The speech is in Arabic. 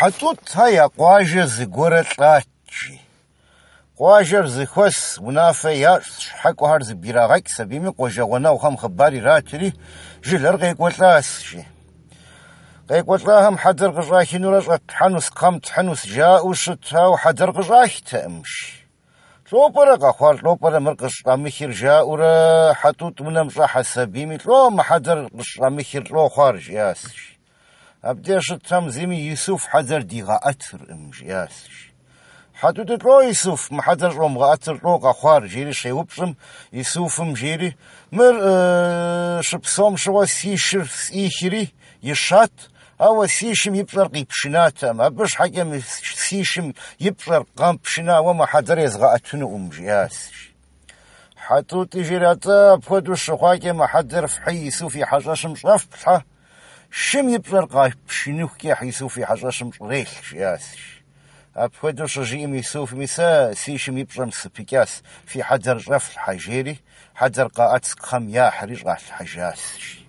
حتوت هيا قواجر زيقورة لاتشي قواجر زيخوس منافع يارس حكو هارز بيراغيك سبيمي قواجغونا وخم خباري راتري جلر غيقوت لاسشي قيقوت لهم حدر غراكي نورا حنوس قمت حنوس جاء وشتها وحدر غراكي تأمشي لو برق أخوار لو برق مرقش راميخير جاء ورا حتوت منمشا حسابيمي لو محدر راميخير لو خارج ياسش أبديش التمزيمي يوسف حدر ديغا أتر ياسش حتوت لو يوسف محدر رمغا أتر لو غخوار جيري شيوبشم يوسف مجيري مر شبصوم شوا سيشر سيشري يشات أو سيشم يبصر قيبشناتا ما بش حاجة سيشم يبصر قامبشنا وما حدر يزغا أتنو ياسش حتو تجيراتا بخدو الشخواكي ما حدر في حيسو في حاجة مشرف بصحة شم يبصر قيبشنوك كي حيسو في حاجة مشريخ ياسش أبخدو شجيم يسو في مسا سيشم يبصر مسبيكاس في حدر رفل حجيري حدر قاعد قام يا حريج غاش حجاسش